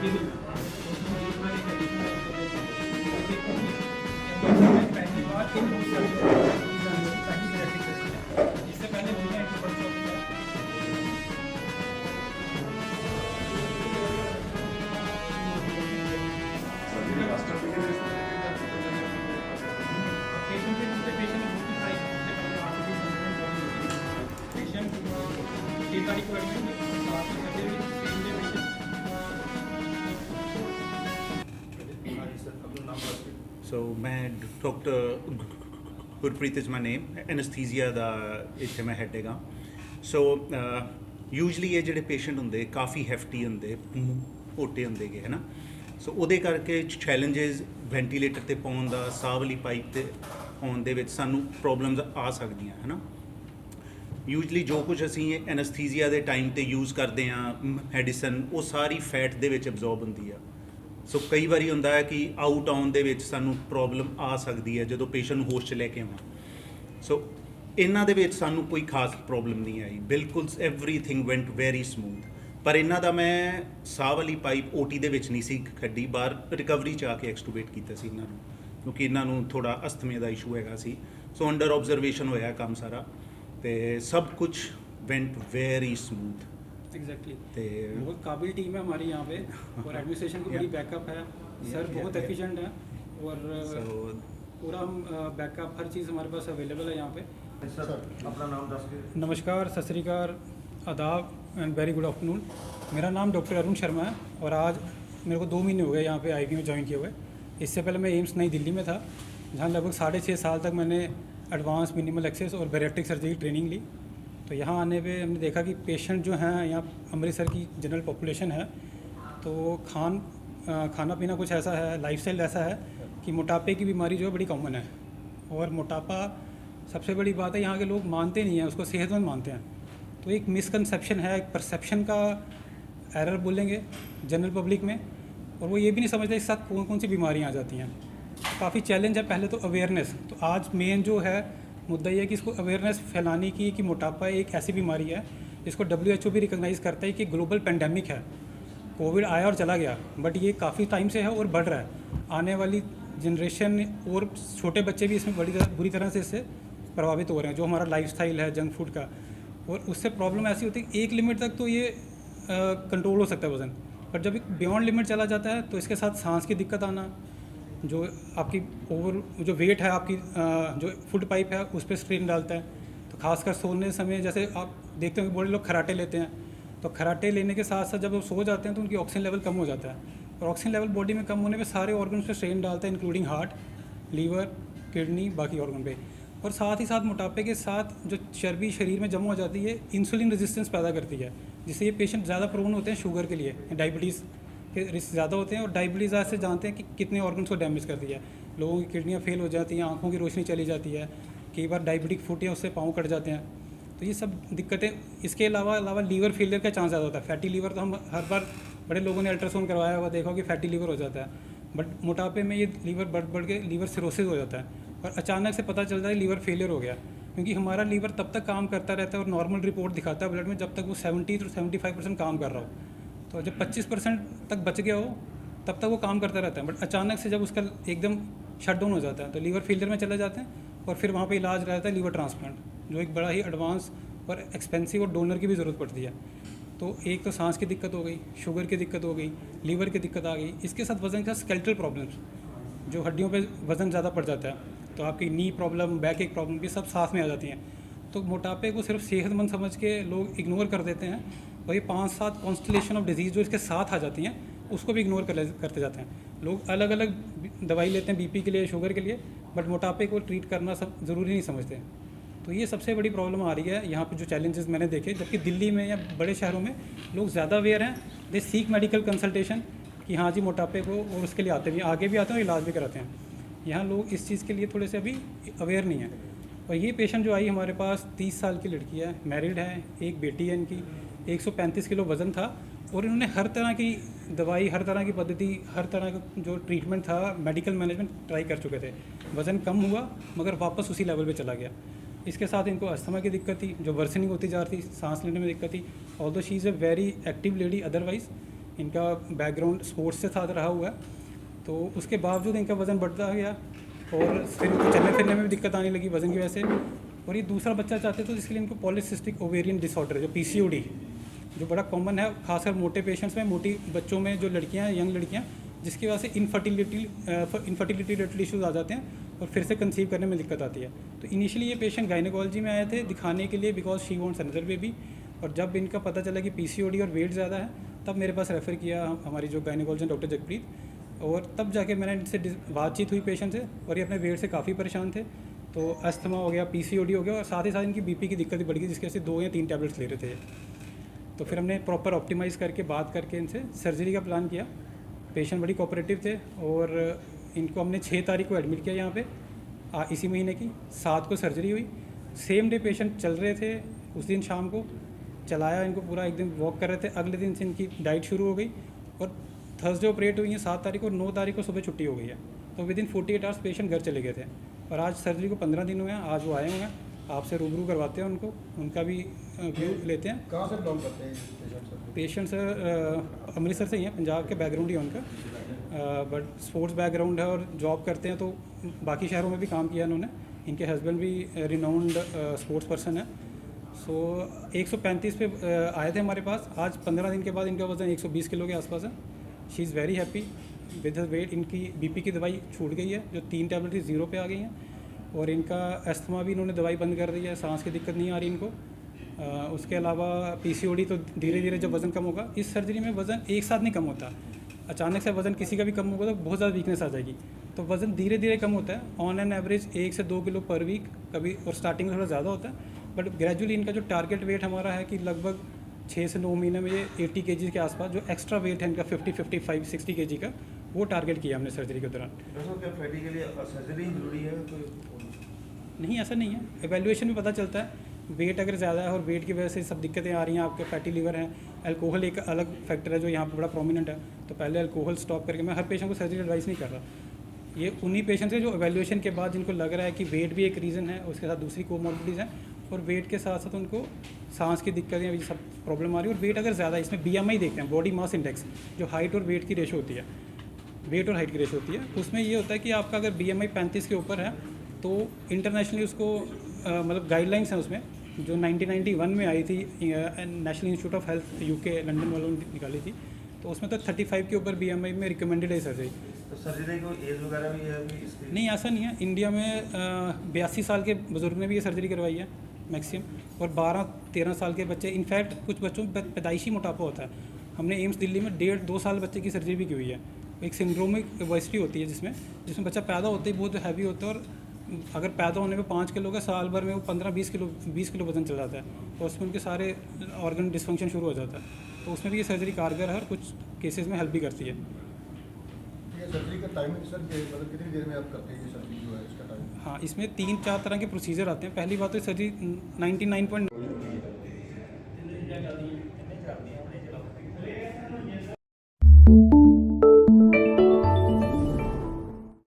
ये भी उसमें बीच में एक एडिशनल इंफॉर्मेशन तो देखो कि पहली बार इन पहली जेनेटिक टेस्ट है। इससे पहले दुनिया एक बच्चों सो मैं doctor Gurpreet is my name anesthesia ਦਾ ਇੱਥੇ ਮੈਂ ਹੈਡ ਹੈਗਾ। ਸੋ ਯੂਜਲੀ ਇਹ ਜਿਹੜੇ ਪੇਸ਼ੈਂਟ ਹੁੰਦੇ ਕਾਫੀ ਹੈਫਟੀ ਹੁੰਦੇ, ਮੋਟੇ ਹੁੰਦੇ ਗੇ ਹੈ ਨਾ। ਸੋ ਉਹਦੇ ਕਰਕੇ ਚੈਲੰਜਸ ਵੈਂਟੀਲੇਟਰ ਤੇ ਪਾਉਣ ਦਾ, ਸਾਹ ਵਾਲੀ ਪਾਈਪ ਤੇ ਆਉਣ ਦੇ ਵਿੱਚ ਸਾਨੂੰ ਪ੍ਰੋਬਲਮਸ ਆ ਸਕਦੀਆਂ ਹੈ ਨਾ। ਯੂਜਲੀ ਜੋ ਕੁਝ ਅਸੀਂ ਐਨਸਥੀਜ਼ੀਆ ਦੇ ਟਾਈਮ ਤੇ ਯੂਜ਼ ਕਰਦੇ ਹਾਂ ਮੈਡੀਸਨ, ਉਹ ਸਾਰੀ ਫੈਟ ਦੇ ਵਿੱਚ ਅਬਜ਼ੌਰਬ ਹੁੰਦੀ ਆ। ਸੋ ਕਈ ਵਾਰੀ ਹੁੰਦਾ ਹੈ ਕਿ ਆਊਟ ਆਉਣ ਦੇ ਵਿੱਚ ਸਾਨੂੰ ਪ੍ਰੋਬਲਮ ਆ ਸਕਦੀ ਹੈ ਜਦੋਂ ਪੇਸ਼ੈਂਟ ਨੂੰ ਹੋਸ਼ 'ਚ ਲੈ ਕੇ ਆਵਾਂ। ਸੋ ਇਹਨਾਂ ਦੇ ਵਿੱਚ ਸਾਨੂੰ ਕੋਈ ਖਾਸ ਪ੍ਰੋਬਲਮ ਨਹੀਂ ਆਈ, ਬਿਲਕੁਲ ਐਵਰੀਥਿੰਗ ਵੈਂਟ ਵੈਰੀ ਸਮੂਥ। ਪਰ ਇਹਨਾਂ ਦਾ ਮੈਂ ਸਾਹ ਵਾਲੀ ਪਾਈਪ ਓਟੀ ਦੇ ਵਿੱਚ ਨਹੀਂ ਸੀ ਕੱਢੀ, ਬਾਹਰ ਰਿਕਵਰੀ 'ਚ ਆ ਕੇ ਐਕਸਟੂਬੇਟ ਕੀਤਾ ਸੀ ਇਹਨਾਂ ਨੂੰ, ਕਿਉਂਕਿ ਇਹਨਾਂ ਨੂੰ ਥੋੜ੍ਹਾ ਅਸਥਮੇ ਦਾ ਇਸ਼ੂ ਹੈਗਾ ਸੀ। ਸੋ ਅੰਡਰ ਆਬਜ਼ਰਵੇਸ਼ਨ ਹੋਇਆ ਕੰਮ ਸਾਰਾ, ਤੇ ਸਭ ਕੁਝ ਵੈਂਟ ਵੈਰੀ ਸਮੂਥ। एग्जैक्टली बहुत काबिल टीम है हमारी यहाँ पे और एडमिनिस्ट्रेशन की बड़ी बैकअप है सर, बहुत एफिशिएंट है और पूरा हम बैकअप हर चीज़ हमारे पास अवेलेबल है यहाँ पे। सर अपना नाम दस के। नमस्कार, सत श्री अकाल, आदाब एंड वेरी गुड आफ्टरनून। मेरा नाम डॉक्टर अरुण शर्मा है और आज मेरे को 2 महीने हो गए यहाँ पे आईवी में ज्वाइन किए हुए। इससे पहले मैं एम्स नई दिल्ली में था, जहाँ लगभग 6.5 साल तक मैंने एडवांस मिनिमल एक्सेस और बैरिएट्रिक सर्जरी की ट्रेनिंग ली। तो यहाँ आने पे हमने देखा कि पेशेंट जो हैं यहाँ अमृतसर की जनरल पॉपुलेशन है, तो खाना पीना कुछ ऐसा है, लाइफस्टाइल ऐसा है कि मोटापे की बीमारी जो है बड़ी कॉमन है। और मोटापा सबसे बड़ी बात है, यहाँ के लोग मानते नहीं हैं उसको, सेहतमंद मानते हैं। तो एक मिसकंसेप्शन है, एक परसेप्शन का एरर बोलेंगे जनरल पब्लिक में, और वो ये भी नहीं समझते इस साथ कौन कौन सी बीमारियाँ आ जाती हैं। काफ़ी चैलेंज है। पहले तो अवेयरनेस, तो आज मेन जो है मुद्दा ये है कि इसको अवेयरनेस फैलाने की कि मोटापा एक ऐसी बीमारी है जिसको WHO भी रिकॉग्नाइज़ करता है कि ग्लोबल पेंडेमिक है। कोविड आया और चला गया, बट ये काफ़ी टाइम से है और बढ़ रहा है। आने वाली जनरेशन और छोटे बच्चे भी इसमें बुरी तरह से इससे प्रभावित हो रहे हैं, जो हमारा लाइफस्टाइल है जंक फूड का। और उससे प्रॉब्लम ऐसी होती है कि एक लिमिट तक तो ये कंट्रोल हो सकता है वज़न, पर जब बियॉन्ड लिमिट चला जाता है तो इसके साथ सांस की दिक्कत आना, जो आपकी ओवर जो वेट है आपकी जो फूड पाइप है उस पर स्ट्रेन डालता है। तो खासकर सोने समय, जैसे आप देखते हो कि बड़े लोग खराटे लेते हैं, तो खराटे लेने के साथ साथ जब वो सो जाते हैं तो उनकी ऑक्सीजन लेवल कम हो जाता है, और ऑक्सीजन लेवल बॉडी में कम होने पे सारे ऑर्गन्स पे स्ट्रेन डालता है, इंक्लूडिंग हार्ट, लीवर, किडनी, बाकी ऑर्गन पे। और साथ ही साथ मोटापे के साथ जो चर्बी शरीर में जमा हो जाती है, इंसुलिन रेजिस्टेंस पैदा करती है, जिससे ये पेशेंट ज़्यादा प्रोन होते हैं शुगर के लिए, डायबिटीज़ के रिस्क ज़्यादा होते हैं। और डायबिटीज़ आज से जानते हैं कि कितने ऑर्गन्स को डैमेज करती है। लोगों की किडनियाँ फेल हो जाती हैं, आँखों की रोशनी चली जाती है, कई बार डायबिटिक फुट या उससे पाँव कट जाते हैं। तो ये सब दिक्कतें, इसके अलावा लीवर फेलियर का चांस ज़्यादा होता है। फैटी लीवर तो हम हर बार बड़े लोगों ने अल्ट्रासाउंड करवाया हुआ देखा कि फैटी लीवर हो जाता है, बट मोटापे में ये लीवर बढ़ के लीवर सिरोसिस हो जाता है, और अचानक से पता चलता है लीवर फेलियर हो गया। क्योंकि हमारा लीवर तब तक काम करता रहता है और नॉर्मल रिपोर्ट दिखाता है ब्लड में जब तक वो 70 to 75% काम कर रहा हो। तो जब 25% तक बच गया हो तब तक वो काम करता रहता है, बट अचानक से जब उसका एकदम शट डाउन हो जाता है तो लीवर फेलियर में चले जाते हैं, और फिर वहाँ पे इलाज रहता है लीवर ट्रांसप्लांट, जो एक बड़ा ही एडवांस और एक्सपेंसिव और डोनर की भी ज़रूरत पड़ती है। तो एक तो सांस की दिक्कत हो गई, शुगर की दिक्कत हो गई, लीवर की दिक्कत आ गई, इसके साथ वज़न का स्केलेटल प्रॉब्लम्स, जो हड्डियों पे वज़न ज़्यादा पड़ जाता है, तो आपकी नी प्रॉब्लम, बैक एक प्रॉब्लम भी सब साथ में आ जाती हैं। तो मोटापे को सिर्फ सेहतमंद समझ के लोग इग्नोर कर देते हैं, और ये 5-7 कॉन्स्टलेशन ऑफ डिजीज़ जो इसके साथ आ जाती हैं उसको भी इग्नोर करते जाते हैं। लोग अलग अलग दवाई लेते हैं बीपी के लिए, शुगर के लिए, बट मोटापे को ट्रीट करना सब ज़रूरी नहीं समझते। तो ये सबसे बड़ी प्रॉब्लम आ रही है यहाँ पे, जो चैलेंजेस मैंने देखे। जबकि दिल्ली में या बड़े शहरों में लोग ज़्यादा अवेयर हैं, दे सीक मेडिकल कंसल्टेशन कि हाँ जी मोटापे को, और उसके लिए आते भी, आगे भी आते हैं और इलाज भी कराते हैं। यहाँ लोग इस चीज़ के लिए थोड़े से अभी अवेयर नहीं हैं। और ये पेशेंट जो आई हमारे पास 30 साल की लड़की है, मैरिड है, एक बेटी है इनकी, 135 किलो वज़न था, और इन्होंने हर तरह की दवाई, हर तरह की पद्धति, हर तरह का जो ट्रीटमेंट था, मेडिकल मैनेजमेंट ट्राई कर चुके थे। वज़न कम हुआ मगर वापस उसी लेवल पे चला गया। इसके साथ इनको अस्थमा की दिक्कत थी, जो वर्सनिंग होती जा रही थी, सांस लेने में दिक्कत थी। Although she is a very active lady, otherwise इनका बैकग्राउंड स्पोर्ट्स से साथ रहा हुआ है, तो उसके बावजूद इनका वज़न बढ़ता गया और फिर उनको चलने फिरने में भी दिक्कत आने लगी वज़न की वजह से। और ये दूसरा बच्चा चाहते तो इसके लिए इनको पॉलीसिस्टिक ओवेरियन डिसऑर्डर जो PCOD, जो बड़ा कॉमन है खासकर मोटे पेशेंट्स में, मोटी बच्चों में जो लड़कियां हैं, यंग लड़कियां, जिसकी वजह से इनफर्टिलिटी रिलेटेड इश्यूज आ जाते हैं और फिर से कंसीव करने में दिक्कत आती है। तो इनिशियली ये पेशेंट गायनेकोलॉजी में आए थे दिखाने के लिए because she wants another baby, और जब इनका पता चला कि PCOD और वेट ज़्यादा है तब मेरे पास रेफ़र किया हमारी जो गायनेकोलॉजिस्ट डॉक्टर जगप्रीत, और तब जाके मैंने इनसे बातचीत हुई पेशेंट से, और ये अपने वेट से काफ़ी परेशान थे। तो अस्थमा हो गया, PCOD हो गया, और साथ ही साथ इनकी BP की दिक्कत भी बढ़ गई, जिसकी वजह से 2 या 3 टैबलेट्स ले रहे थे। तो फिर हमने प्रॉपर ऑप्टिमाइज़ करके बात करके इनसे सर्जरी का प्लान किया। पेशेंट बड़ी कोऑपरेटिव थे और इनको हमने 6 तारीख को एडमिट किया यहाँ पे इसी महीने की, 7 को सर्जरी हुई। सेम डे पेशेंट चल रहे थे, उस दिन शाम को चलाया इनको पूरा, एक दिन वॉक कर रहे थे, अगले दिन से इनकी डाइट शुरू हो गई और थर्सडे ऑपरेट हुई है 7 तारीख और 9 तारीख को सुबह छुट्टी हो गई है। तो विद इन 48 आवर्स पेशेंट घर चले गए थे और आज सर्जरी को 15 दिन हुए हैं। आज वो आए हुए हैं, आपसे रूबरू करवाते हैं उनको, उनका भी व्यू लेते हैं। कहाँ से बिलोंग करते हैं पेशेंट सर अमृतसर से ही हैं, पंजाब के बैकग्राउंड ही है उनका, बट स्पोर्ट्स बैकग्राउंड है और जॉब करते हैं, तो बाकी शहरों में भी काम किया इन्होंने। इनके हस्बैंड भी रिनाउंड स्पोर्ट्स पर्सन है। सो 135 पे आए थे हमारे पास। आज 15 दिन के बाद इनका वज़न 120 किलो के आसपास है। She is very happy with her weight. इनकी BP की दवाई छूट गई है, जो 3 टैबलेट थी 0 पे आ गई हैं, और इनका अस्थमा भी इन्होंने दवाई बंद कर दी है, सांस की दिक्कत नहीं आ रही इनको। उसके अलावा PCOD तो धीरे धीरे जब वज़न कम होगा, इस सर्जरी में वज़न एक साथ नहीं कम होता, अचानक से वज़न किसी का भी कम होगा तो बहुत ज़्यादा वीकनेस आ जाएगी। तो वज़न धीरे धीरे कम होता है, ऑन एन एवरेज 1 से 2 किलो पर वीक कभी, और स्टार्टिंग में थोड़ा ज़्यादा होता है, बट ग्रेजुअली इनका जो टारगेट वेट हमारा है कि लगभग 6 से 9 महीने में ये 80 kg के आसपास, जो एक्स्ट्रा वेट है इनका 50, 55, 60 kg का, वो टारगेट किया हमने सर्जरी के दौरान। क्या फैटी के लिए सर्जरी जरूरी है? नहीं, ऐसा नहीं है, एवेल्युएशन में पता चलता है वेट अगर ज़्यादा है और वेट की वजह से सब दिक्कतें आ रही हैं, आपके फैटी लीवर हैं, अल्कोहल एक अलग फैक्टर है जो यहाँ पे बड़ा प्रोमिनेंट है, तो पहले अल्कोहल स्टॉप करके, मैं हर पेशेंट को सर्जरी एडवाइस नहीं कर रहा, ये उन्हीं पेशेंट्स है जो एवेल्युएशन के बाद जिनको लग रहा है कि वेट भी एक रीज़न है, उसके साथ दूसरी कोमॉर्बिडिटीज़ हैं, और वेट के साथ साथ उनको सांस की दिक्कतें ये सब प्रॉब्लम आ रही है। और वेट अगर ज़्यादा है, इसमें BMI देखते हैं, बॉडी मास इंडेक्स, जो हाइट और वेट की रेशो होती है, वेट और हाइट की रेशो होती है, उसमें ये होता है कि आपका अगर BMI 35 के ऊपर है तो इंटरनेशनली उसको मतलब गाइडलाइंस हैं उसमें, जो 1991 में आई थी, national institute of health UK London वालों ने निकाली थी, तो उसमें तो 35 के ऊपर BMI में रिकमेंडेड है सर्जरी। तो सर्जरी को एज वगैरह भी है कि इसकी? नहीं, ऐसा नहीं है, इंडिया में 82 साल के बुजुर्ग ने भी ये सर्जरी करवाई है मैक्सिमम, और 12-13 साल के बच्चे, इनफैक्ट कुछ बच्चों में पैदाइशी मोटापा होता है। हमने एम्स दिल्ली में 1.5-2 साल बच्चे की सर्जरी भी की हुई है। एक सिंड्रोमिक ओबेसिटी होती है जिसमें बच्चा पैदा होते ही बहुत हैवी होता है, और अगर पैदा होने पे 5 किलो का, साल भर में वो 15-20 किलो वजन चल जाता है, और उसमें उनके सारे ऑर्गन डिसफंक्शन शुरू हो जाता है। तो उसमें भी ये सर्जरी कारगर है और कुछ केसेस में हेल्प भी करती है। ये सर्जरी का टाइमिंग सर मतलब कितनी देर में आप करते हैं ये सर्जरी जो है इसका टाइम? हाँ, इसमें 3-4 तरह के प्रोसीजर आते हैं। पहली बात तो सर्जरी 99.9